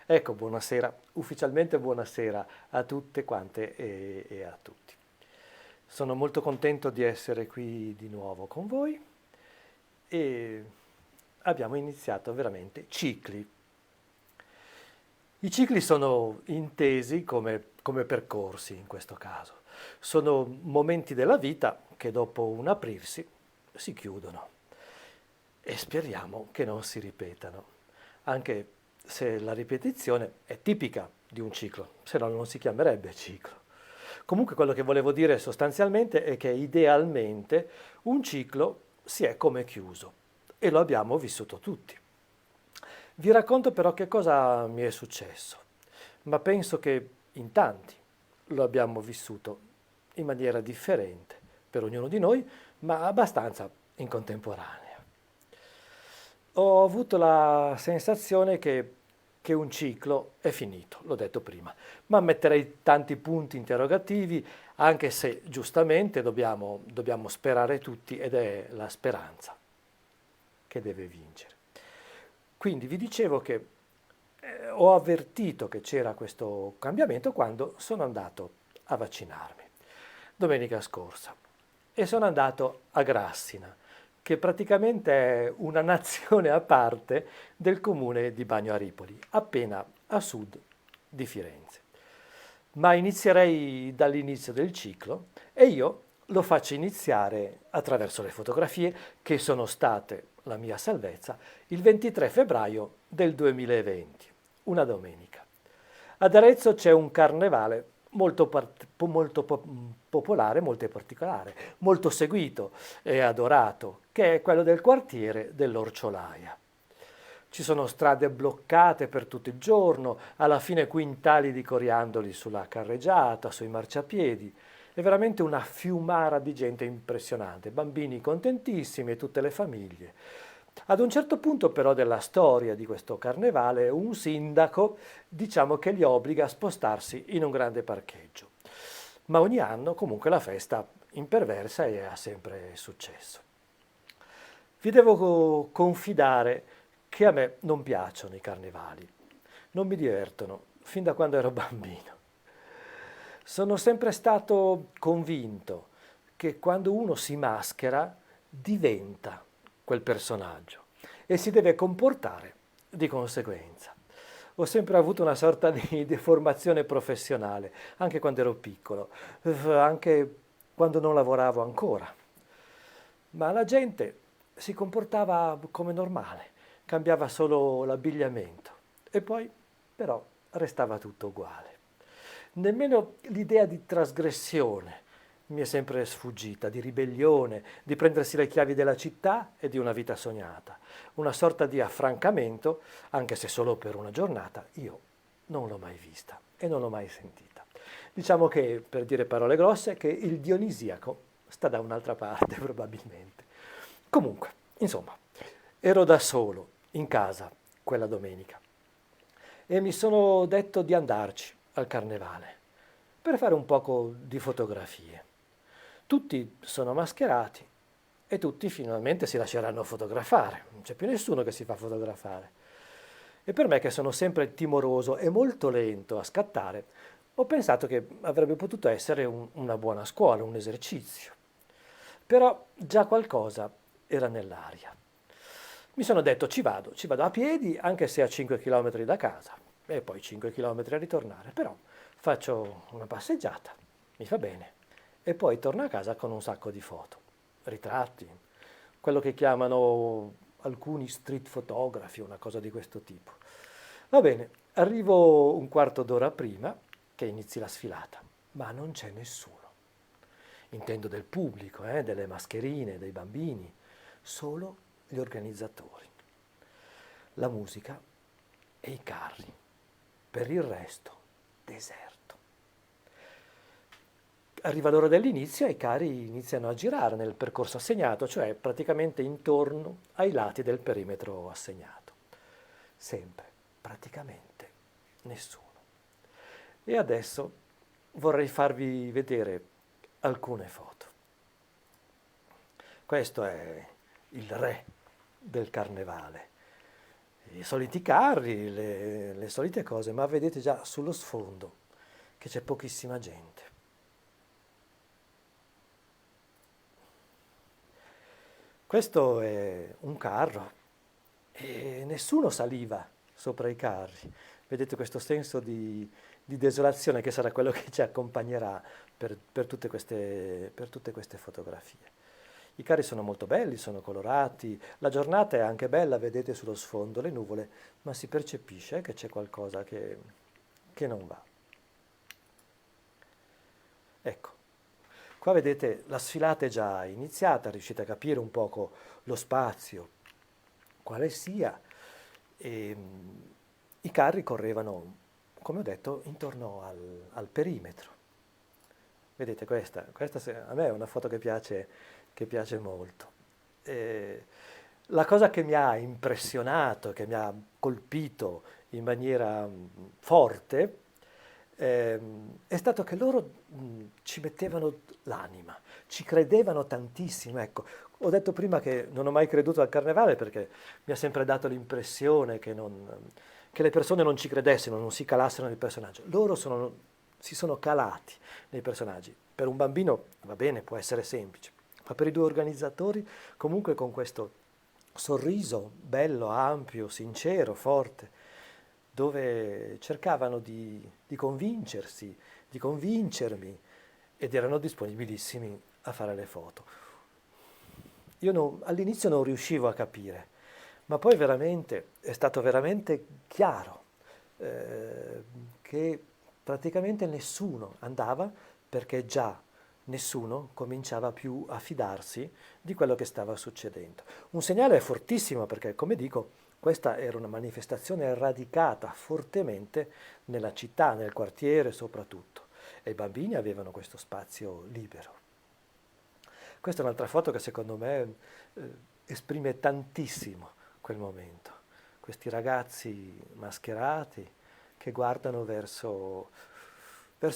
Ecco, buonasera, ufficialmente buonasera a tutte quante e a tutti. Sono molto contento di essere qui di nuovo con voi e abbiamo iniziato veramente cicli. I cicli sono intesi come percorsi in questo caso. Sono momenti della vita che dopo un aprirsi si chiudono e speriamo che non si ripetano, anche se la ripetizione è tipica di un ciclo, se no non si chiamerebbe ciclo. Comunque quello che volevo dire sostanzialmente è che idealmente un ciclo si è come chiuso e lo abbiamo vissuto tutti. Vi racconto però che cosa mi è successo, ma penso che in tanti lo abbiamo vissuto in maniera differente per ognuno di noi, ma abbastanza in contemporanea. Ho avuto la sensazione che un ciclo è finito, l'ho detto prima, ma metterei tanti punti interrogativi, anche se giustamente dobbiamo sperare tutti ed è la speranza che deve vincere. Quindi vi dicevo che ho avvertito che c'era questo cambiamento quando sono andato a vaccinarmi, domenica scorsa, e sono andato a Grassina, che praticamente è una nazione a parte del comune di Bagno a Ripoli, appena a sud di Firenze. Ma inizierei dall'inizio del ciclo e io lo faccio iniziare attraverso le fotografie che sono state la mia salvezza il 23 febbraio del 2020, una domenica. Ad Arezzo c'è un carnevale molto popolare, molto particolare, molto seguito e adorato, che è quello del quartiere dell'Orciolaia. Ci sono strade bloccate per tutto il giorno, alla fine quintali di coriandoli sulla carreggiata, sui marciapiedi. È veramente una fiumara di gente impressionante, bambini contentissimi e tutte le famiglie. Ad un certo punto però della storia di questo carnevale, un sindaco diciamo che li obbliga a spostarsi in un grande parcheggio. Ma ogni anno comunque la festa imperversa e ha sempre successo. Vi devo confidare che a me non piacciono i carnevali, non mi divertono, fin da quando ero bambino. Sono sempre stato convinto che quando uno si maschera diventa quel personaggio e si deve comportare di conseguenza. Ho sempre avuto una sorta di deformazione professionale, anche quando ero piccolo, anche quando non lavoravo ancora. Ma la gente si comportava come normale, cambiava solo l'abbigliamento e poi però restava tutto uguale. Nemmeno l'idea di trasgressione mi è sempre sfuggita, di ribellione, di prendersi le chiavi della città e di una vita sognata. Una sorta di affrancamento, anche se solo per una giornata, io non l'ho mai vista e non l'ho mai sentita. Diciamo che, per dire parole grosse, che il dionisiaco sta da un'altra parte probabilmente. Comunque, insomma, ero da solo in casa quella domenica e mi sono detto di andarci al carnevale per fare un poco di fotografie. Tutti sono mascherati e tutti finalmente si lasceranno fotografare. Non c'è più nessuno che si fa fotografare. E per me, che sono sempre timoroso e molto lento a scattare, ho pensato che avrebbe potuto essere una buona scuola, un esercizio. Però già qualcosa era nell'aria. Mi sono detto ci vado a piedi anche se a 5 km da casa e poi 5 km a ritornare, però faccio una passeggiata, mi fa bene e poi torno a casa con un sacco di foto, ritratti, quello che chiamano alcuni street photography, una cosa di questo tipo. Va bene, arrivo un quarto d'ora prima che inizi la sfilata, ma non c'è nessuno. Intendo del pubblico, delle mascherine, dei bambini, solo gli organizzatori, la musica e i carri. Per il resto, deserto. Arriva l'ora dell'inizio e i carri iniziano a girare nel percorso assegnato, cioè praticamente intorno ai lati del perimetro assegnato. Sempre, praticamente, nessuno. E adesso vorrei farvi vedere alcune foto. Questo è il re del carnevale. i soliti carri, le solite cose, ma vedete già sullo sfondo che c'è pochissima gente. Questo è un carro e nessuno saliva sopra i carri. Vedete questo senso di desolazione che sarà quello che ci accompagnerà per tutte queste fotografie. I carri sono molto belli, sono colorati, la giornata è anche bella, vedete sullo sfondo le nuvole, ma si percepisce che c'è qualcosa che non va. Ecco, qua vedete la sfilata è già iniziata, riuscite a capire un poco lo spazio, quale sia, e i carri correvano, come ho detto, intorno al perimetro. Vedete a me è una foto che piace molto. Eh, la cosa che mi ha impressionato, che mi ha colpito in maniera forte, è stato che loro ci mettevano l'anima, ci credevano tantissimo. Ecco, ho detto prima che non ho mai creduto al carnevale perché mi ha sempre dato l'impressione che le persone non ci credessero, non si calassero nel personaggio. Si sono calati nei personaggi. Per un bambino va bene, può essere semplice, ma per i due organizzatori, comunque con questo sorriso bello, ampio, sincero, forte, dove cercavano di convincersi, di convincermi ed erano disponibilissimi a fare le foto. All'inizio non riuscivo a capire, ma poi veramente è stato veramente chiaro che praticamente nessuno andava perché già nessuno cominciava più a fidarsi di quello che stava succedendo. Un segnale fortissimo perché, come dico, questa era una manifestazione radicata fortemente nella città, nel quartiere soprattutto, e i bambini avevano questo spazio libero. Questa è un'altra foto che secondo me esprime tantissimo quel momento. Questi ragazzi mascherati che guardano verso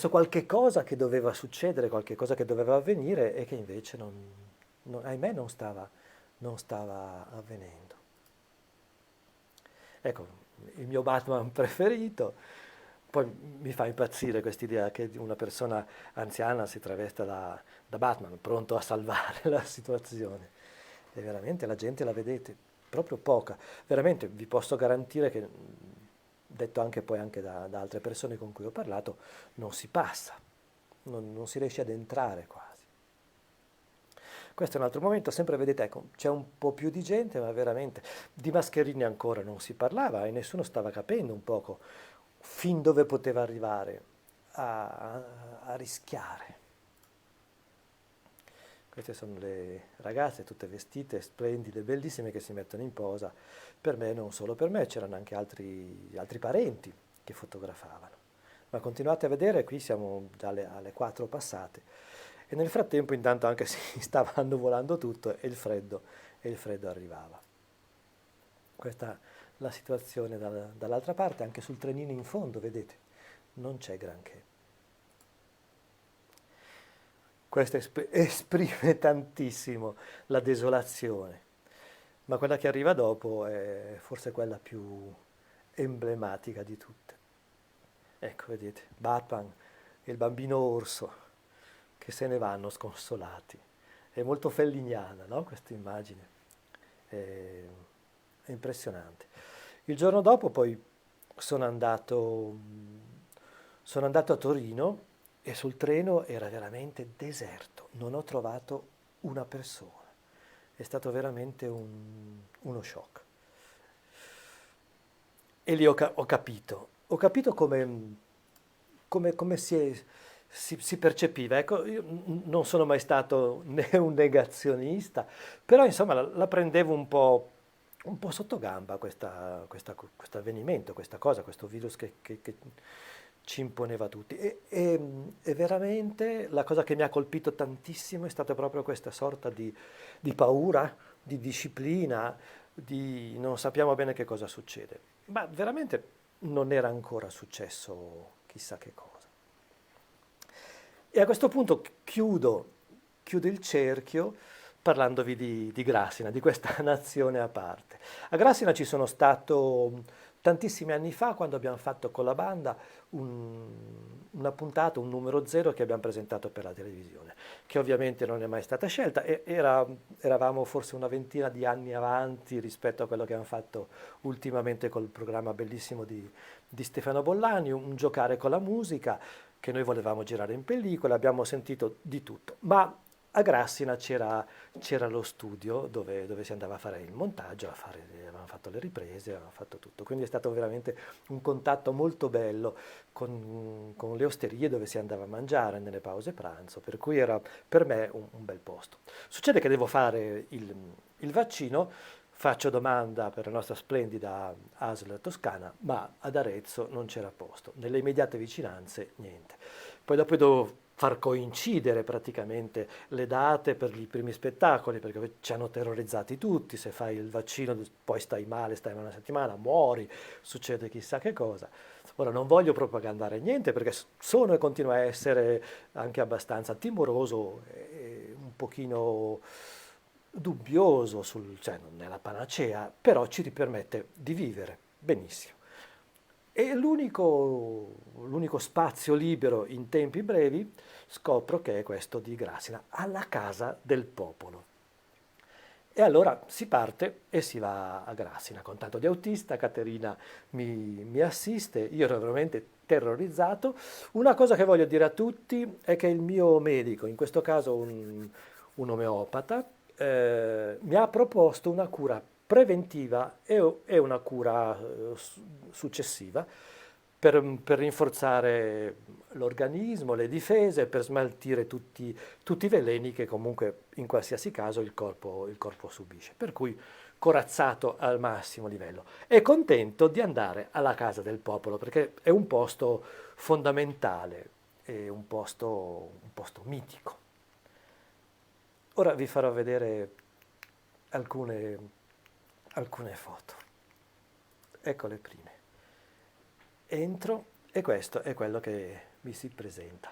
qualche cosa che doveva succedere, qualche cosa che doveva avvenire e che invece ahimè non stava avvenendo. Ecco, il mio Batman preferito. Poi mi fa impazzire quest'idea che una persona anziana si travesta da Batman, pronto a salvare la situazione. E veramente la gente la vedete, proprio poca. Veramente vi posso garantire che, detto anche poi anche da altre persone con cui ho parlato, non si passa, non si riesce ad entrare quasi. Questo è un altro momento, sempre vedete, ecco, c'è un po' più di gente, ma veramente di mascherine ancora non si parlava e nessuno stava capendo un poco fin dove poteva arrivare a rischiare. Queste sono le ragazze tutte vestite, splendide, bellissime che si mettono in posa. Per me, non solo per me, c'erano anche altri parenti che fotografavano. Ma continuate a vedere, qui siamo già alle 4 passate. E nel frattempo intanto anche si stava annuvolando tutto e il freddo arrivava. Questa è la situazione dall'altra parte, anche sul trenino in fondo, vedete, non c'è granché. Questo esprime tantissimo la desolazione, ma quella che arriva dopo è forse quella più emblematica di tutte. Ecco, vedete, Batman e il bambino orso che se ne vanno sconsolati. È molto felliniana, no? Questa immagine. È, è impressionante. Il giorno dopo poi sono andato, sono andato a Torino e sul treno era veramente deserto. Non ho trovato una persona. È stato veramente uno shock. E lì ho capito come si percepiva. Ecco, io non sono mai stato né un negazionista, però insomma la prendevo un po' sotto gamba questo avvenimento, questa cosa, questo virus che ci imponeva a tutti. E veramente la cosa che mi ha colpito tantissimo è stata proprio questa sorta di paura, di disciplina, di non sappiamo bene che cosa succede. Ma veramente non era ancora successo chissà che cosa. E a questo punto chiudo il cerchio parlandovi di Grassina, di questa nazione a parte. A Grassina ci sono stato tantissimi anni fa, quando abbiamo fatto con la banda una puntata, un numero zero che abbiamo presentato per la televisione, che ovviamente non è mai stata scelta e eravamo forse una ventina di anni avanti rispetto a quello che abbiamo fatto ultimamente col programma bellissimo di Stefano Bollani, un giocare con la musica che noi volevamo girare in pellicola, abbiamo sentito di tutto, ma a Grassina c'era lo studio dove si andava a fare il montaggio, avevamo fatto le riprese, avevamo fatto tutto. Quindi è stato veramente un contatto molto bello con le osterie dove si andava a mangiare nelle pause pranzo, per cui era per me un bel posto. Succede che devo fare il vaccino, faccio domanda per la nostra splendida ASL Toscana, ma ad Arezzo non c'era posto, nelle immediate vicinanze niente. Poi dopo devo far coincidere praticamente le date per i primi spettacoli, perché ci hanno terrorizzati tutti, se fai il vaccino poi stai male, stai una settimana, muori, succede chissà che cosa. Ora non voglio propagandare niente perché sono e continuo a essere anche abbastanza timoroso e un pochino dubbioso cioè non è la panacea, però ci permette di vivere benissimo. E l'unico spazio libero in tempi brevi scopro che è questo di Grassina, alla Casa del Popolo. E allora si parte e si va a Grassina con tanto di autista, Caterina mi assiste, io ero veramente terrorizzato. Una cosa che voglio dire a tutti è che il mio medico, in questo caso un omeopata, mi ha proposto una cura preventiva e una cura successiva per rinforzare l'organismo, le difese, per smaltire tutti i veleni che comunque in qualsiasi caso il corpo subisce. Per cui corazzato al massimo livello e contento di andare alla Casa del Popolo perché è un posto fondamentale, è un posto mitico. Ora vi farò vedere alcune foto. Ecco le prime. Entro e questo è quello che mi si presenta.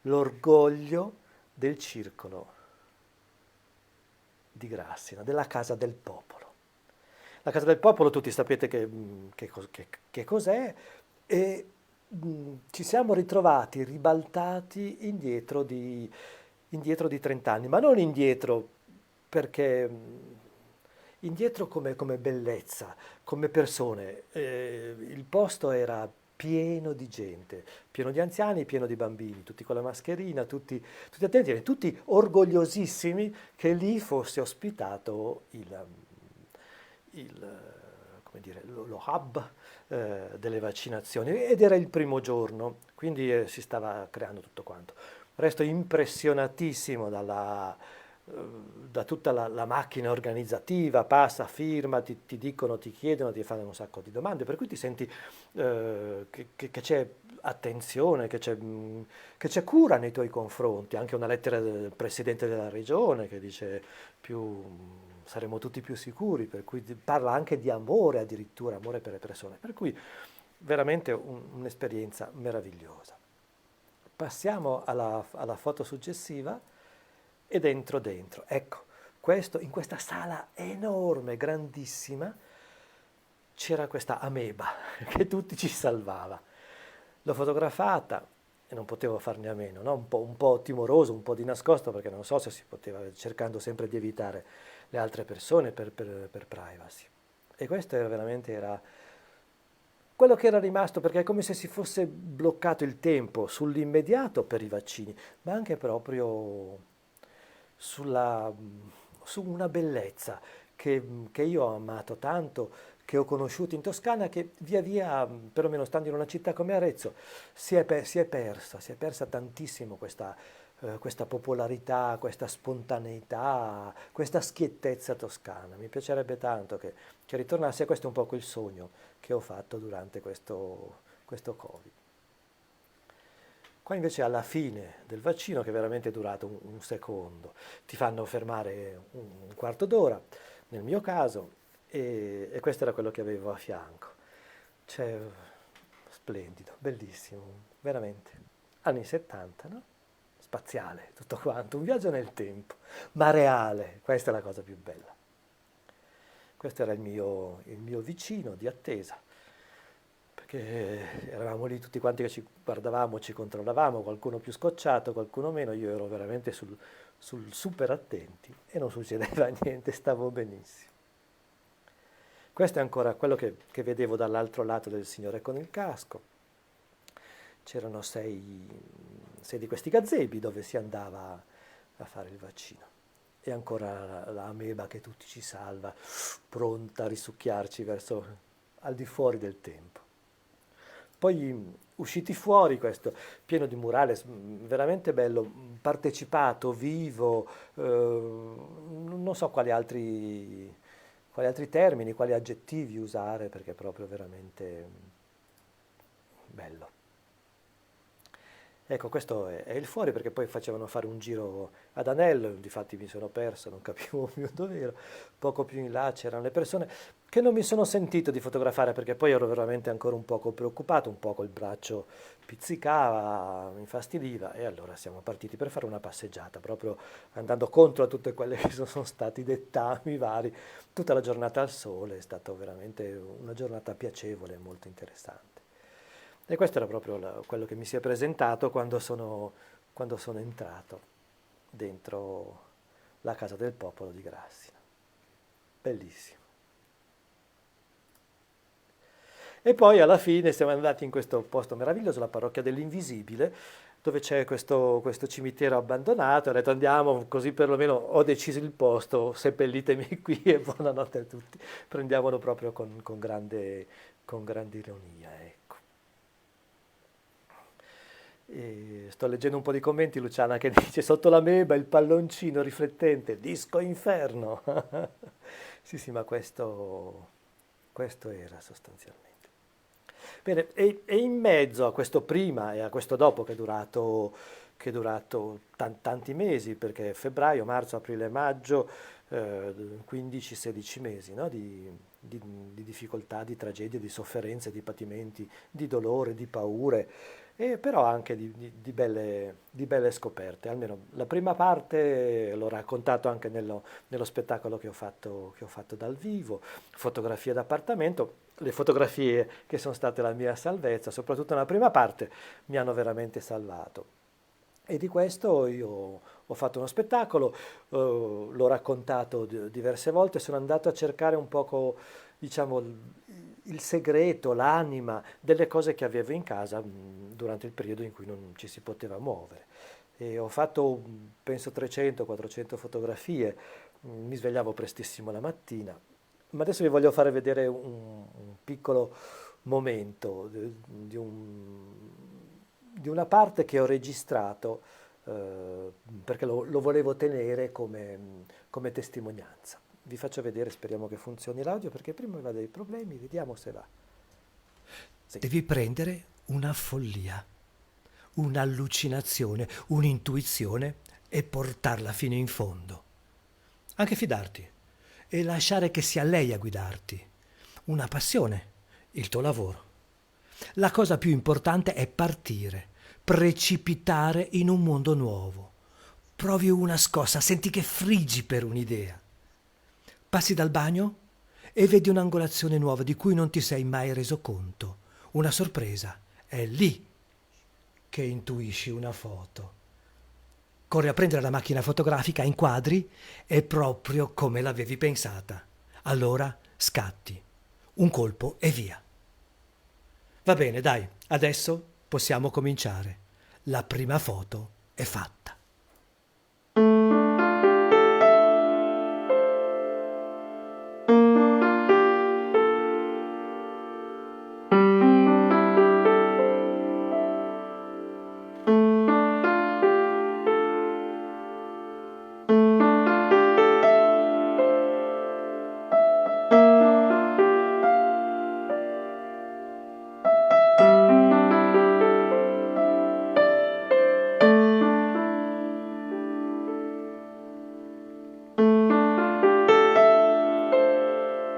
L'orgoglio del circolo di Grassina, della Casa del Popolo. La Casa del Popolo tutti sapete che cos'è e ci siamo ritrovati ribaltati indietro di 30 anni, ma non indietro perché indietro come bellezza, come persone. Il posto era pieno di gente, pieno di anziani, pieno di bambini, tutti con la mascherina, tutti attenti e tutti orgogliosissimi che lì fosse ospitato come dire, lo hub delle vaccinazioni ed era il primo giorno, quindi si stava creando tutto quanto. Resto impressionatissimo da tutta la macchina organizzativa, passa, firma, ti dicono, ti chiedono, ti fanno un sacco di domande, per cui ti senti che c'è attenzione, che c'è cura nei tuoi confronti, anche una lettera del presidente della regione che dice saremo tutti più sicuri, per cui parla anche di amore addirittura, amore per le persone, per cui veramente un'esperienza meravigliosa. Passiamo alla foto successiva e dentro, ecco, in questa sala enorme, grandissima, c'era questa ameba che tutti ci salvava. L'ho fotografata e non potevo farne a meno, no? Un po' timoroso, un po' di nascosto, perché non so se si poteva, cercando sempre di evitare le altre persone per privacy. E questo era quello che era rimasto, perché è come se si fosse bloccato il tempo sull'immediato per i vaccini, ma anche proprio sulla, su una bellezza che io ho amato tanto, che ho conosciuto in Toscana, che via via, perlomeno stando in una città come Arezzo, si è persa tantissimo questa popolarità, questa spontaneità, questa schiettezza toscana. Mi piacerebbe tanto che ritornasse, e questo è un po' il sogno che ho fatto durante questo Covid. Qua invece alla fine del vaccino, che è veramente durato un secondo, ti fanno fermare un quarto d'ora, nel mio caso, e questo era quello che avevo a fianco. Cioè, splendido, bellissimo, veramente. Anni 70, no? spaziale, tutto quanto, un viaggio nel tempo, ma reale, questa è la cosa più bella. Questo era il mio vicino di attesa, perché eravamo lì tutti quanti che ci guardavamo, ci controllavamo, qualcuno più scocciato, qualcuno meno, io ero veramente sul super attenti e non succedeva niente, stavo benissimo. Questo è ancora quello che vedevo dall'altro lato del signore con il casco. C'erano sei di questi gazebi dove si andava a fare il vaccino. E ancora la ameba che tutti ci salva, pronta a risucchiarci verso al di fuori del tempo. Poi usciti fuori, questo pieno di murales, veramente bello, partecipato, vivo, non so quali altri termini, quali aggettivi usare, perché è proprio veramente bello. Ecco, questo è il fuori perché poi facevano fare un giro ad Anello, difatti mi sono perso, non capivo più dove ero. Poco più in là c'erano le persone che non mi sono sentito di fotografare perché poi ero veramente ancora un poco preoccupato, un poco il braccio pizzicava, mi infastidiva e allora siamo partiti per fare una passeggiata, proprio andando contro a tutte quelle che sono stati i dettami vari. Tutta la giornata al sole, è stata veramente una giornata piacevole e molto interessante. E questo era proprio quello che mi si è presentato quando sono entrato dentro la casa del popolo di Grassina. Bellissimo. E poi alla fine siamo andati in questo posto meraviglioso, la parrocchia dell'Invisibile, dove c'è questo cimitero abbandonato. Ho detto andiamo, così perlomeno ho deciso il posto, seppellitemi qui e buonanotte a tutti. Prendiamolo proprio con grande ironia, ecco. E sto leggendo un po' di commenti, Luciana che dice sotto la meba il palloncino riflettente, disco inferno. Sì, sì, ma questo era sostanzialmente. Bene, e in mezzo a questo prima e a questo dopo che è durato tanti mesi, perché febbraio, marzo, aprile, maggio, 15-16 mesi, no? Di difficoltà, di tragedie, di sofferenze, di patimenti, di dolore, di paure, e però anche di belle scoperte. Almeno la prima parte l'ho raccontato anche nello spettacolo che ho fatto dal vivo, fotografie d'appartamento. Le fotografie che sono state la mia salvezza, soprattutto nella prima parte, mi hanno veramente salvato. E di questo io ho fatto uno spettacolo, l'ho raccontato diverse volte, sono andato a cercare un poco, diciamo, il segreto, l'anima delle cose che avevo in casa durante il periodo in cui non ci si poteva muovere. E ho fatto, penso, 300-400 fotografie, mi svegliavo prestissimo la mattina, ma adesso vi voglio fare vedere un piccolo momento di una parte che ho registrato perché lo volevo tenere come testimonianza. Vi faccio vedere, speriamo che funzioni l'audio perché prima aveva dei problemi, vediamo se va. Sì. Devi prendere una follia, un'allucinazione, un'intuizione e portarla fino in fondo. Anche fidarti e lasciare che sia lei a guidarti. Una passione, il tuo lavoro. La cosa più importante è partire, precipitare in un mondo nuovo. Provi una scossa, senti che friggi per un'idea. Passi dal bagno e vedi un'angolazione nuova di cui non ti sei mai reso conto. Una sorpresa. È lì che intuisci una foto. Corri a prendere la macchina fotografica, inquadri, è proprio come l'avevi pensata. Allora scatti. Un colpo e via. Va bene, dai, adesso possiamo cominciare. La prima foto è fatta.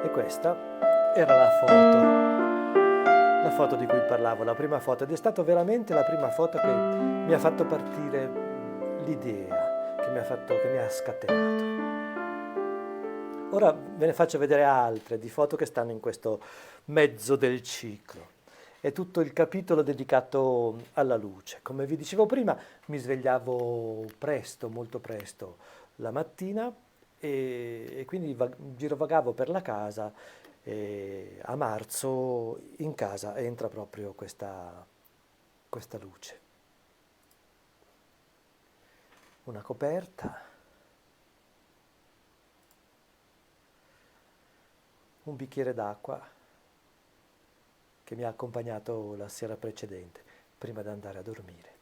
E questa era la foto di cui parlavo, la prima foto, ed è stata veramente la prima foto che mi ha fatto partire l'idea che mi ha scatenato. Ora ve ne faccio vedere altre di foto che stanno in questo mezzo del ciclo. È tutto il capitolo dedicato alla luce. Come vi dicevo prima, mi svegliavo presto, molto presto la mattina e quindi girovagavo per la casa e a marzo in casa entra proprio questa luce. Una coperta, un bicchiere d'acqua che mi ha accompagnato la sera precedente, prima di andare a dormire.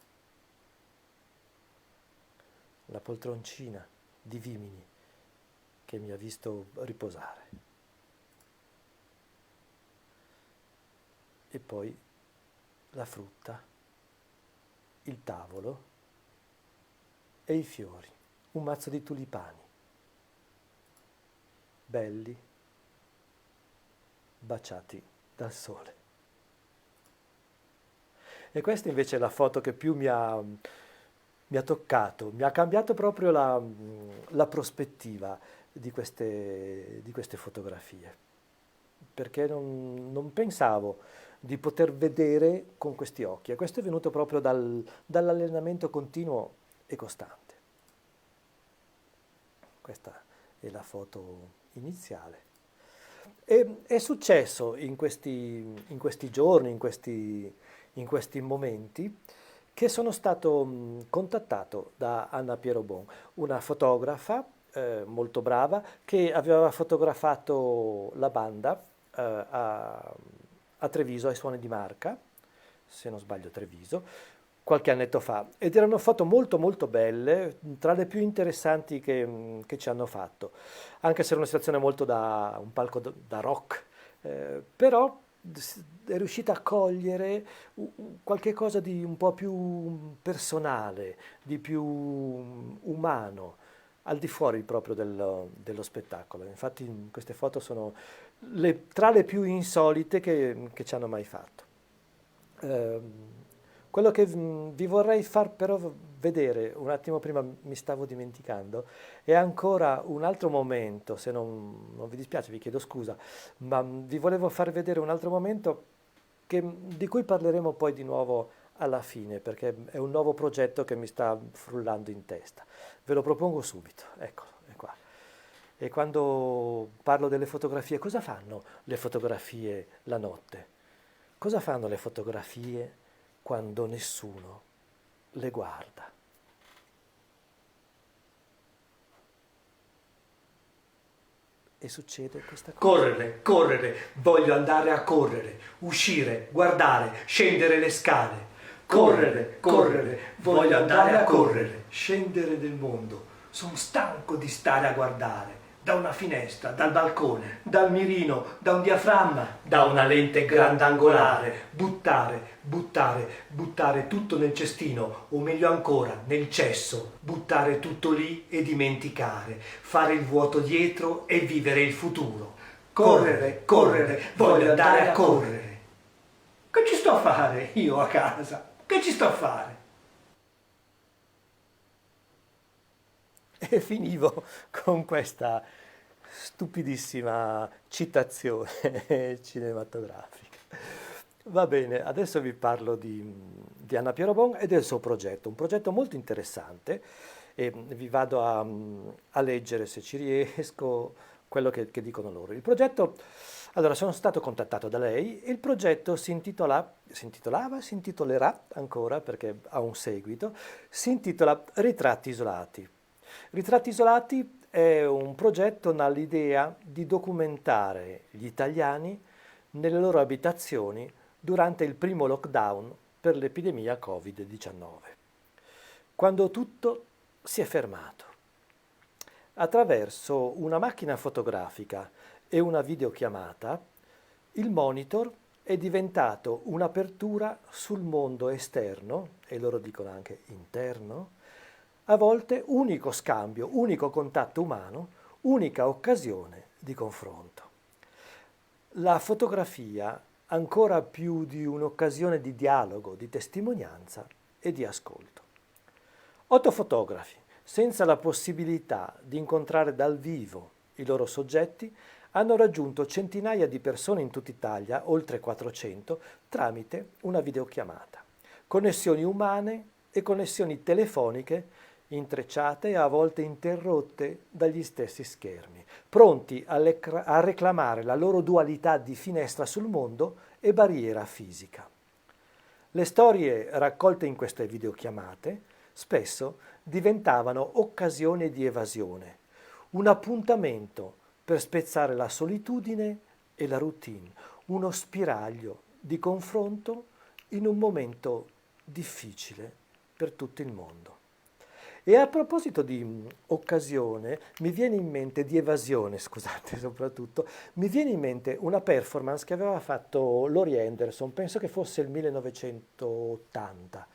La poltroncina di vimini che mi ha visto riposare. E poi la frutta, il tavolo e i fiori, un mazzo di tulipani, belli, baciati dal sole. E questa invece è la foto che più mi ha toccato, mi ha cambiato proprio la prospettiva di queste fotografie, perché non pensavo di poter vedere con questi occhi, e questo è venuto proprio dall'allenamento continuo e costante. Questa è la foto iniziale. E è successo in questi giorni, in questi momenti, che sono stato contattato da Anna Pierobon, una fotografa molto brava che aveva fotografato la banda a Treviso, ai Suoni di Marca, se non sbaglio Treviso, qualche annetto fa, ed erano foto molto molto belle, tra le più interessanti che ci hanno fatto, anche se era una situazione molto da un palco da rock, però è riuscita a cogliere qualche cosa di un po' più personale, di più umano, al di fuori proprio dello spettacolo. Infatti queste foto sono tra le più insolite che ci hanno mai fatto. Quello che vi vorrei far però vedere, un attimo prima mi stavo dimenticando, è ancora un altro momento, se non vi dispiace, vi chiedo scusa, ma vi volevo far vedere un altro momento di cui parleremo poi di nuovo alla fine, perché è un nuovo progetto che mi sta frullando in testa. Ve lo propongo subito, eccolo, è qua. E quando parlo delle fotografie, cosa fanno le fotografie la notte? Cosa fanno le fotografie quando nessuno le guarda? E succede questa cosa. Correre, correre, voglio andare a correre, uscire, guardare, scendere le scale. Correre, correre, voglio andare a correre, scendere del mondo. Sono stanco di stare a guardare. Da una finestra, dal balcone, dal mirino, da un diaframma, da una lente grandangolare. Buttare, buttare, buttare tutto nel cestino, o meglio ancora, nel cesso. Buttare tutto lì e dimenticare. Fare il vuoto dietro e vivere il futuro. Correre, correre, voglio andare a correre. Che ci sto a fare io a casa? Che ci sto a fare? E finivo con questa stupidissima citazione cinematografica. Va bene, adesso vi parlo di Anna Pierobon e del suo progetto, un progetto molto interessante, e vi vado a leggere, se ci riesco, quello che dicono loro. Il progetto, allora, sono stato contattato da lei e il progetto si intitolerà ancora, perché ha un seguito, si intitola Ritratti isolati. Ritratti isolati è un progetto dall'idea di documentare gli italiani nelle loro abitazioni durante il primo lockdown per l'epidemia Covid-19, quando tutto si è fermato. Attraverso una macchina fotografica e una videochiamata, il monitor è diventato un'apertura sul mondo esterno, e loro dicono anche interno, a volte unico scambio, unico contatto umano, unica occasione di confronto. La fotografia ancora più di un'occasione di dialogo, di testimonianza e di ascolto. 8 fotografi, senza la possibilità di incontrare dal vivo i loro soggetti, hanno raggiunto centinaia di persone in tutta Italia, oltre 400, tramite una videochiamata. Connessioni umane e connessioni telefoniche intrecciate e a volte interrotte dagli stessi schermi, pronti a reclamare la loro dualità di finestra sul mondo e barriera fisica. Le storie raccolte in queste videochiamate spesso diventavano occasione di evasione, un appuntamento per spezzare la solitudine e la routine, uno spiraglio di confronto in un momento difficile per tutto il mondo. E a proposito di occasione, mi viene in mente, di evasione, scusate, soprattutto, mi viene in mente una performance che aveva fatto Laurie Anderson, penso che fosse il 1980,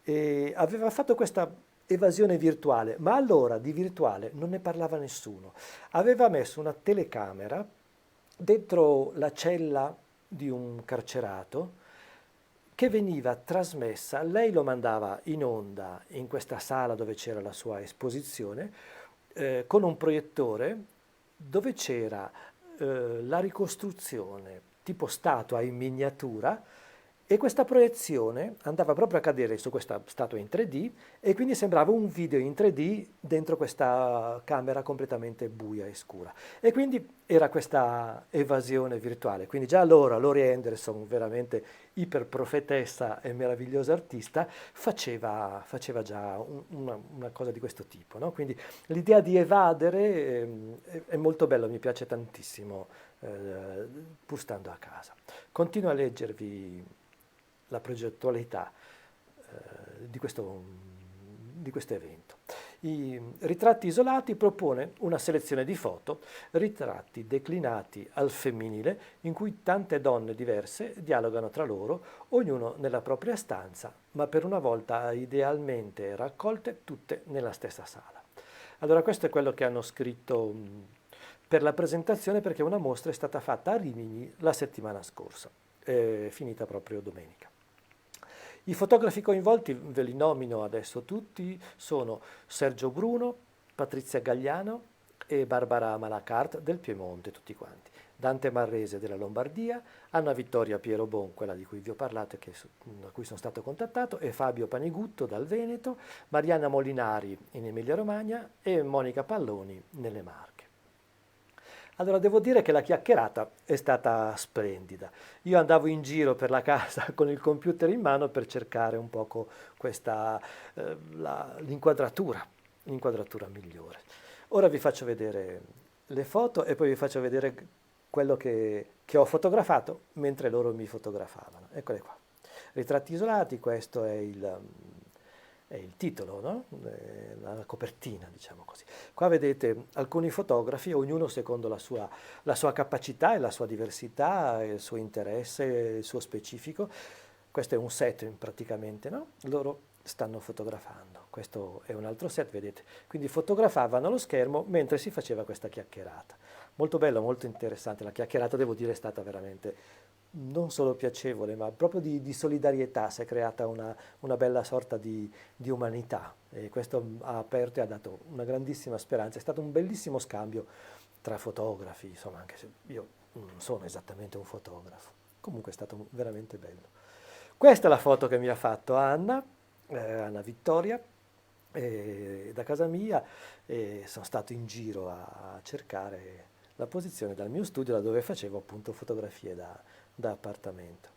e aveva fatto questa evasione virtuale, ma allora di virtuale non ne parlava nessuno. Aveva messo una telecamera dentro la cella di un carcerato che veniva trasmessa, lei lo mandava in onda in questa sala dove c'era la sua esposizione, con un proiettore dove c'era la ricostruzione tipo statua in miniatura, e questa proiezione andava proprio a cadere su questa statua in 3D e quindi sembrava un video in 3D dentro questa camera completamente buia e scura. E quindi era questa evasione virtuale. Quindi già allora Laurie Anderson, veramente iperprofetessa e meravigliosa artista, faceva già una cosa di questo tipo, no? Quindi l'idea di evadere è molto bello, mi piace tantissimo, pur stando a casa. Continuo a leggervi la progettualità di questo evento. I ritratti isolati propone una selezione di foto, ritratti declinati al femminile, in cui tante donne diverse dialogano tra loro, ognuno nella propria stanza, ma per una volta idealmente raccolte tutte nella stessa sala. Allora questo è quello che hanno scritto per la presentazione, perché una mostra è stata fatta a Rimini la settimana scorsa, finita proprio domenica. I fotografi coinvolti, ve li nomino adesso tutti, sono Sergio Bruno, Patrizia Gagliano e Barbara Malacart del Piemonte, tutti quanti. Dante Marrese della Lombardia, Anna Vittoria Piero Bon, quella di cui vi ho parlato e da cui sono stato contattato, e Fabio Panigutto dal Veneto, Mariana Molinari in Emilia-Romagna e Monica Palloni nelle Marche. Allora devo dire che la chiacchierata è stata splendida. Io andavo in giro per la casa con il computer in mano per cercare un poco l'inquadratura migliore. Ora vi faccio vedere le foto e poi vi faccio vedere quello che ho fotografato mentre loro mi fotografavano. Eccole qua. Ritratti isolati, questo è il titolo, no? La copertina, diciamo così. Qua vedete alcuni fotografi, ognuno secondo la sua capacità e la sua diversità, il suo interesse, il suo specifico. Questo è un set praticamente, no? Loro stanno fotografando. Questo è un altro set, vedete? Quindi fotografavano lo schermo mentre si faceva questa chiacchierata. Molto bello, molto interessante. La chiacchierata, devo dire, è stata veramente non solo piacevole, ma proprio di solidarietà. Si è creata una bella sorta di umanità, e questo ha aperto e ha dato una grandissima speranza. È stato un bellissimo scambio tra fotografi, insomma, anche se io non sono esattamente un fotografo. Comunque è stato veramente bello. Questa è la foto che mi ha fatto Anna Vittoria, da casa mia, e sono stato in giro a cercare la posizione dal mio studio, da dove facevo appunto fotografie da appartamento.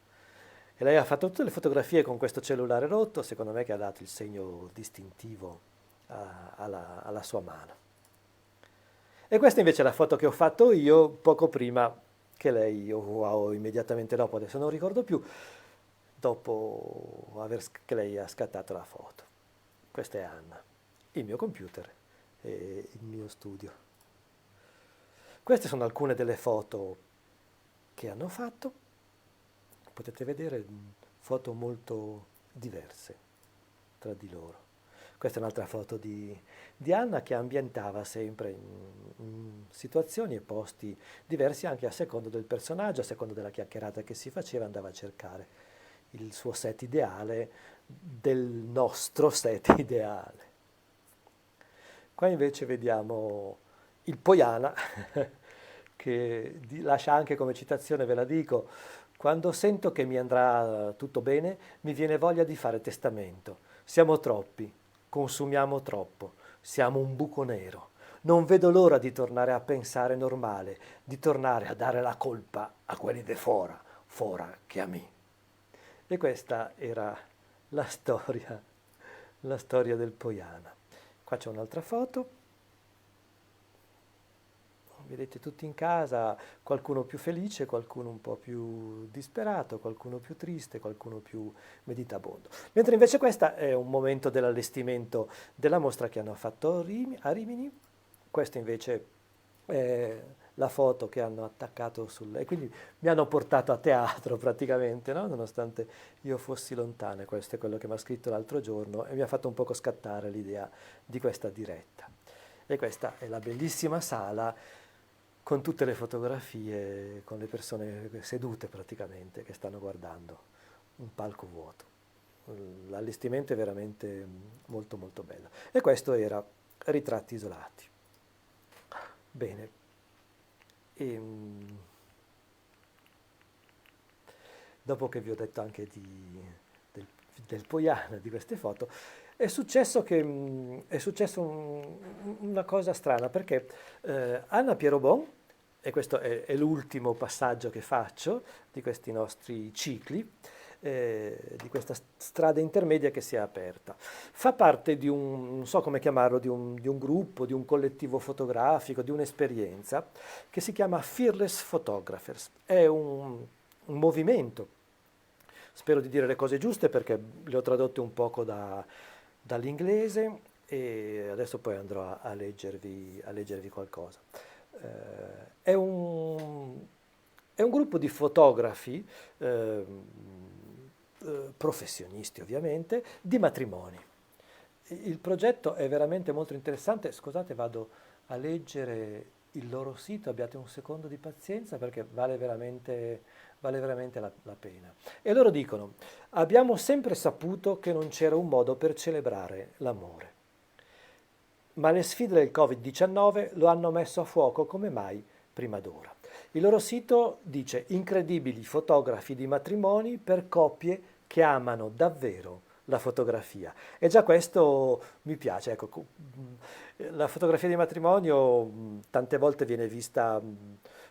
E lei ha fatto tutte le fotografie con questo cellulare rotto, secondo me, che ha dato il segno distintivo alla sua mano. E questa invece è la foto che ho fatto io poco prima che lei, o immediatamente dopo, adesso non ricordo più, dopo che lei ha scattato la foto. Questa è Anna, il mio computer e il mio studio. Queste sono alcune delle foto che hanno fatto. Potete vedere foto molto diverse tra di loro. Questa è un'altra foto di Anna, che ambientava sempre in situazioni e posti diversi, anche a secondo del personaggio, a secondo della chiacchierata che si faceva, andava a cercare il suo set ideale del nostro set ideale. Qua invece vediamo il Poiana, che lascia anche come citazione, ve la dico: quando sento che mi andrà tutto bene, mi viene voglia di fare testamento. Siamo troppi, consumiamo troppo, siamo un buco nero. Non vedo l'ora di tornare a pensare normale, di tornare a dare la colpa a quelli de fora, fora che a me. E questa era la la storia del Poiana. Qua c'è un'altra foto, vedete tutti in casa, qualcuno più felice, qualcuno un po' più disperato, qualcuno più triste, qualcuno più meditabondo. Mentre invece questo è un momento dell'allestimento della mostra che hanno fatto a Rimini. Questa invece è la foto che hanno attaccato e quindi mi hanno portato a teatro praticamente, no? Nonostante io fossi lontana. Questo è quello che mi ha scritto l'altro giorno e mi ha fatto un poco scattare l'idea di questa diretta. E questa è la bellissima sala con tutte le fotografie, con le persone sedute praticamente che stanno guardando un palco vuoto. L'allestimento è veramente molto molto bello. E questo era Ritratti isolati. Bene. E, dopo che vi ho detto anche del Poiana, di queste foto, è successo una cosa strana perché Anna Pierobon, e questo è l'ultimo passaggio che faccio di questi nostri cicli, di questa strada intermedia che si è aperta. Fa parte di non so come chiamarlo, di un gruppo, di un collettivo fotografico, di un'esperienza che si chiama Fearless Photographers. È un movimento. Spero di dire le cose giuste perché le ho tradotte un poco dall'inglese e adesso poi andrò a leggervi qualcosa. È è un gruppo di fotografi, professionisti ovviamente, di matrimoni. Il progetto è veramente molto interessante. Scusate, vado a leggere il loro sito, abbiate un secondo di pazienza perché vale veramente la pena. E loro dicono: abbiamo sempre saputo che non c'era un modo per celebrare l'amore, ma le sfide del Covid-19 lo hanno messo a fuoco come mai prima d'ora. Il loro sito dice: incredibili fotografi di matrimoni per coppie che amano davvero la fotografia. E già questo mi piace. Ecco, la fotografia di matrimonio tante volte viene vista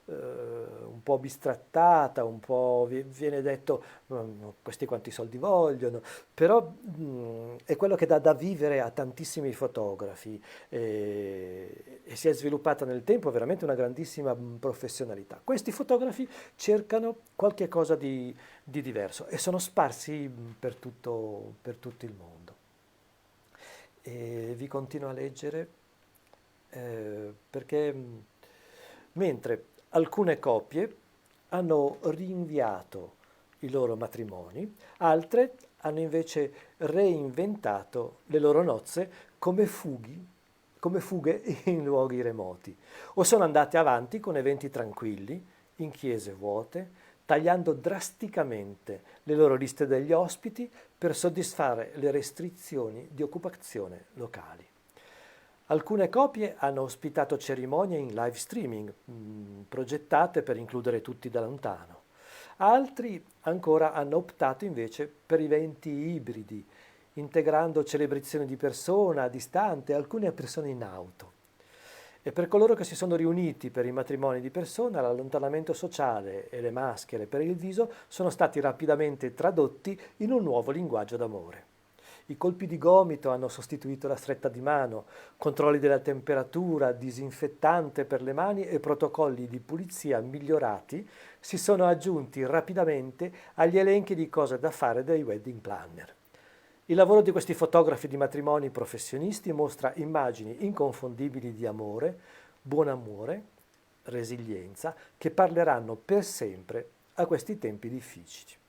un po' bistrattata, un po' viene detto questi quanti soldi vogliono, però è quello che dà da vivere a tantissimi fotografi e si è sviluppata nel tempo veramente una grandissima professionalità. Questi fotografi cercano qualche cosa di diverso e sono sparsi per tutto il mondo. E vi continuo a leggere perché mentre alcune coppie hanno rinviato i loro matrimoni, altre hanno invece reinventato le loro nozze come fughe in luoghi remoti, o sono andate avanti con eventi tranquilli, in chiese vuote, tagliando drasticamente le loro liste degli ospiti per soddisfare le restrizioni di occupazione locali. Alcune coppie hanno ospitato cerimonie in live streaming, progettate per includere tutti da lontano. Altri ancora hanno optato invece per eventi ibridi, integrando celebrazioni di persona a distante, alcune persone in auto. E per coloro che si sono riuniti per i matrimoni di persona, l'allontanamento sociale e le maschere per il viso sono stati rapidamente tradotti in un nuovo linguaggio d'amore. I colpi di gomito hanno sostituito la stretta di mano, controlli della temperatura, disinfettante per le mani e protocolli di pulizia migliorati si sono aggiunti rapidamente agli elenchi di cose da fare dai wedding planner. Il lavoro di questi fotografi di matrimoni professionisti mostra immagini inconfondibili di amore, buon amore, resilienza, che parleranno per sempre a questi tempi difficili.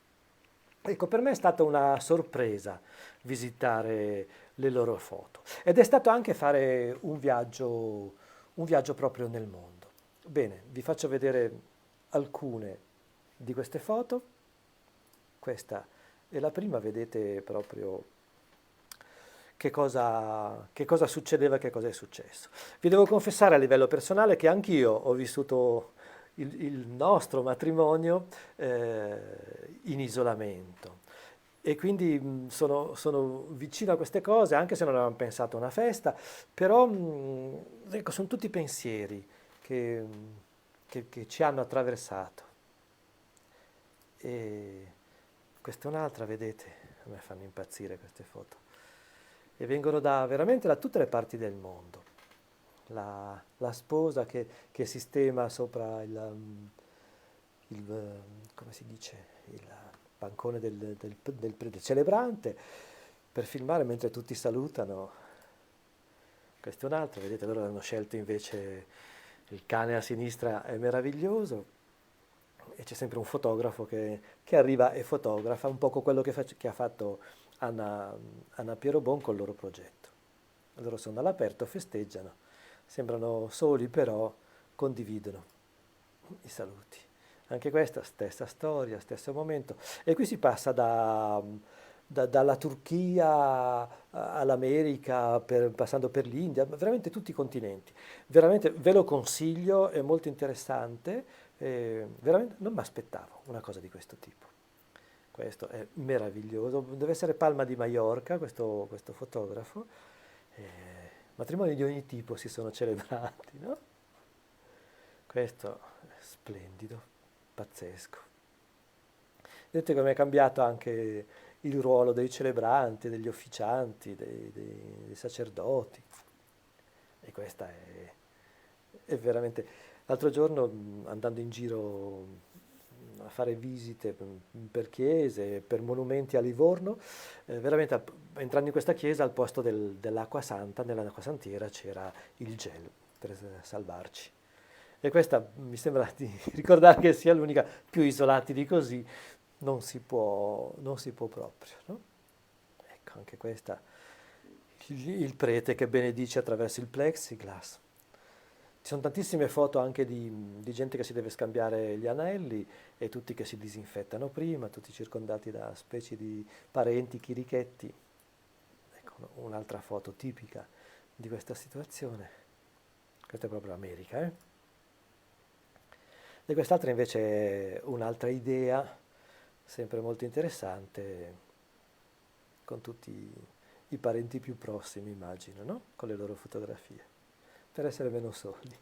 Ecco, per me è stata una sorpresa visitare le loro foto ed è stato anche fare un viaggio proprio nel mondo. Bene, vi faccio vedere alcune di queste foto. Questa è la prima, vedete proprio che cosa succedeva, che cosa è successo. Vi devo confessare a livello personale che anch'io ho vissuto il nostro matrimonio in isolamento. E quindi sono vicino a queste cose, anche se non avevamo pensato a una festa, però ecco, sono tutti pensieri che, che ci hanno attraversato. E questa è un'altra, vedete, a me fanno impazzire queste foto. E vengono veramente da tutte le parti del mondo. La sposa che sistema sopra come si dice, il bancone del celebrante per filmare mentre tutti salutano. Questo è un altro, vedete, loro hanno scelto invece il cane a sinistra, è meraviglioso, e c'è sempre un fotografo che arriva e fotografa, un po' quello che ha fatto Anna Pierobon col loro progetto. Loro sono all'aperto, festeggiano, sembrano soli, però condividono i saluti. Anche questa stessa storia, stesso momento. E qui si passa dalla Turchia all'America, passando per l'India, veramente tutti i continenti. Veramente ve lo consiglio, è molto interessante. Veramente non mi aspettavo una cosa di questo tipo. Questo è meraviglioso. Deve essere Palma di Maiorca, questo fotografo. Matrimoni di ogni tipo si sono celebrati, no? Questo è splendido, pazzesco. Vedete come è cambiato anche il ruolo dei celebranti, degli officianti, dei sacerdoti. E questa è veramente... L'altro giorno andando in giro a fare visite per chiese, per monumenti a Livorno, veramente entrando in questa chiesa al posto dell'acqua santa, nell'acqua santiera c'era il gel per salvarci. E questa mi sembra di ricordare che sia l'unica, più isolati di così non si può proprio, no? Ecco, anche questa, il prete che benedice attraverso il plexiglass. Ci sono tantissime foto anche di gente che si deve scambiare gli anelli e tutti che si disinfettano prima, tutti circondati da specie di parenti, chirichetti. Ecco, un'altra foto tipica di questa situazione. Questa è proprio America, eh? E quest'altra invece è un'altra idea, sempre molto interessante, con tutti i parenti più prossimi, immagino, no? Con le loro fotografie, per essere meno soli.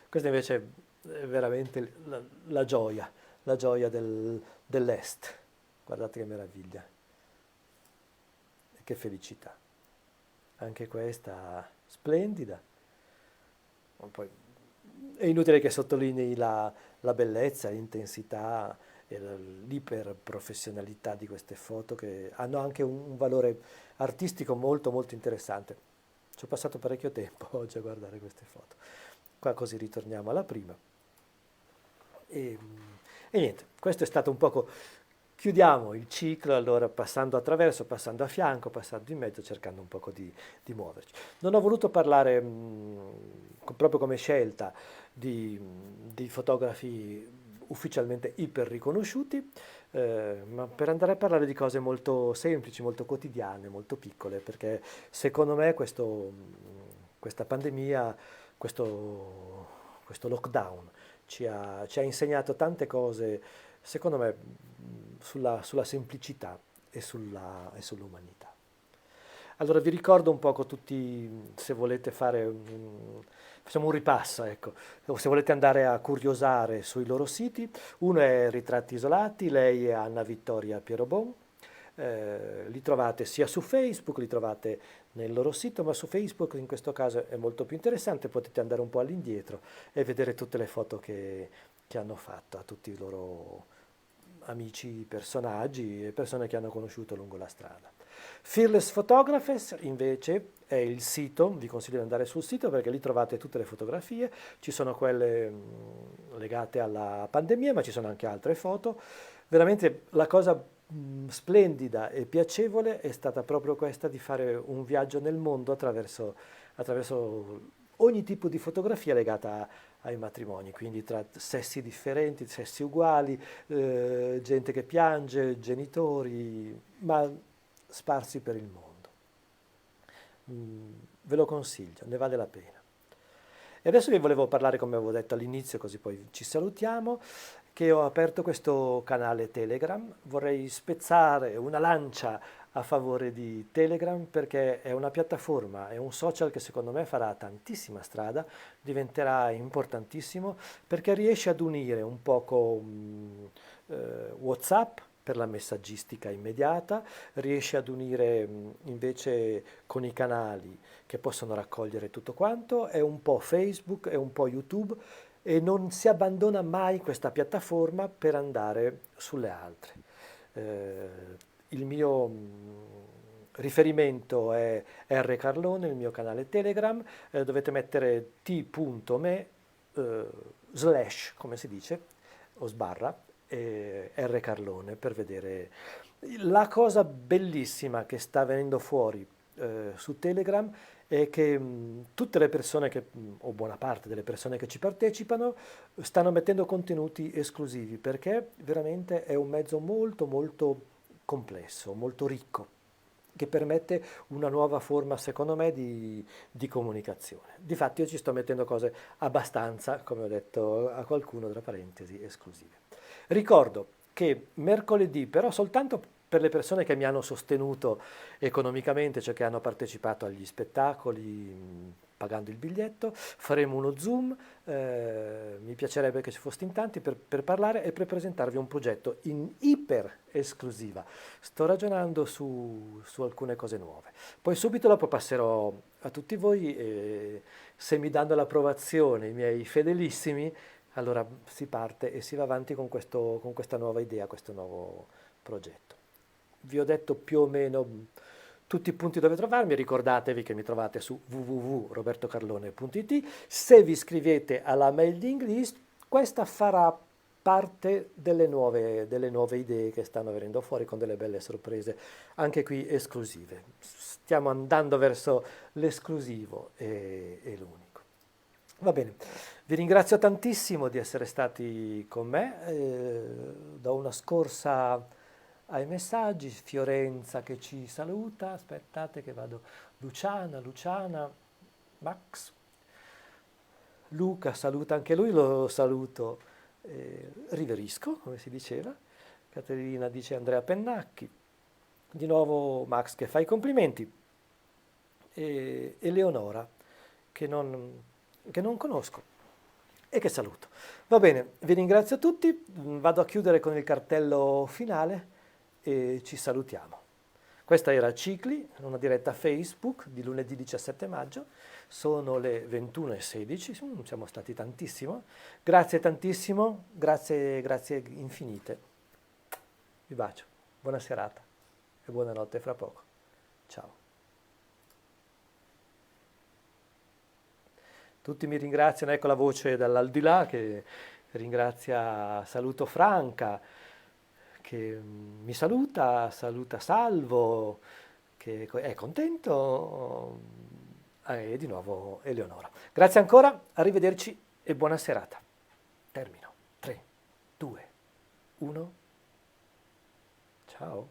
Questa invece è veramente la gioia dell'Est. Guardate che meraviglia e che felicità. Anche questa splendida. Poi è inutile che sottolinei la bellezza, l'intensità e l'iperprofessionalità di queste foto che hanno anche un valore artistico molto molto interessante. Ci ho passato parecchio tempo oggi a guardare queste foto. Qua così ritorniamo alla prima. E niente, questo è stato un poco... Chiudiamo il ciclo, allora passando attraverso, passando a fianco, passando in mezzo, cercando un poco di muoverci. Non ho voluto parlare proprio come scelta di fotografi ufficialmente iper riconosciuti, ma per andare a parlare di cose molto semplici, molto quotidiane, molto piccole, perché secondo me questa pandemia, questo lockdown ci ha insegnato tante cose, secondo me, sulla semplicità e sull'umanità. Allora vi ricordo un poco tutti, se volete facciamo un ripasso, ecco, o se volete andare a curiosare sui loro siti. Uno è Ritratti Isolati, lei è Anna Vittoria Pierobon. Li trovate sia su Facebook, li trovate nel loro sito, ma su Facebook in questo caso è molto più interessante, potete andare un po' all'indietro e vedere tutte le foto che hanno fatto a tutti i loro amici, personaggi e persone che hanno conosciuto lungo la strada. Fearless Photographers invece è il sito, vi consiglio di andare sul sito perché lì trovate tutte le fotografie, ci sono quelle legate alla pandemia, ma ci sono anche altre foto. Veramente la cosa splendida e piacevole è stata proprio questa di fare un viaggio nel mondo attraverso ogni tipo di fotografia legata ai matrimoni, quindi tra sessi differenti, sessi uguali, gente che piange, genitori, ma sparsi per il mondo. ve lo consiglio, ne vale la pena. E adesso vi volevo parlare, come avevo detto all'inizio, così poi ci salutiamo, che ho aperto questo canale Telegram. Vorrei spezzare una lancia a favore di Telegram perché è una piattaforma, è un social che secondo me farà tantissima strada, diventerà importantissimo perché riesce ad unire un poco WhatsApp per la messaggistica immediata, riesce ad unire invece con i canali che possono raccogliere tutto quanto, è un po' Facebook, è un po' YouTube e non si abbandona mai questa piattaforma per andare sulle altre. Eh, il mio riferimento è R Carlone, il mio canale Telegram, dovete mettere t.me slash, come si dice, o sbarra, R Carlone per vedere. La cosa bellissima che sta venendo fuori su Telegram è che tutte le persone o buona parte delle persone che ci partecipano stanno mettendo contenuti esclusivi perché veramente è un mezzo molto molto complesso, molto ricco, che permette una nuova forma, secondo me, di comunicazione. Difatti io ci sto mettendo cose abbastanza, come ho detto a qualcuno, tra parentesi, esclusive. Ricordo che mercoledì, però soltanto per le persone che mi hanno sostenuto economicamente, cioè che hanno partecipato agli spettacoli pagando il biglietto, faremo uno Zoom, mi piacerebbe che ci foste in tanti per parlare e per presentarvi un progetto in iper esclusiva. Sto ragionando su alcune cose nuove. Poi subito dopo passerò a tutti voi e se mi danno l'approvazione i miei fedelissimi, allora si parte e si va avanti con questa nuova idea, questo nuovo progetto. Vi ho detto più o meno tutti i punti dove trovarmi, ricordatevi che mi trovate su www.robertocarlone.it. Se vi iscrivete alla mailing list, questa farà parte delle nuove idee che stanno venendo fuori con delle belle sorprese, anche qui esclusive. Stiamo andando verso l'esclusivo e l'unico. Va bene, vi ringrazio tantissimo di essere stati con me, do una scorsa ai messaggi, Fiorenza che ci saluta, aspettate che vado, Luciana, Max, Luca saluta anche lui, lo saluto, riverisco, come si diceva, Caterina dice Andrea Pennacchi, di nuovo Max che fa i complimenti, e Eleonora che non conosco e che saluto. Va bene, vi ringrazio tutti, vado a chiudere con il cartello finale e ci salutiamo. Questa era Cicli, una diretta Facebook di lunedì 17 maggio, sono le 21:16, siamo stati tantissimo, grazie tantissimo, grazie infinite. Vi bacio, buona serata e buonanotte fra poco. Ciao. Tutti mi ringraziano, ecco la voce dall'aldilà che ringrazia, saluto Franca, che mi saluta Salvo, che è contento, e di nuovo Eleonora. Grazie ancora, arrivederci e buona serata. Termino. 3, 2, 1. Ciao.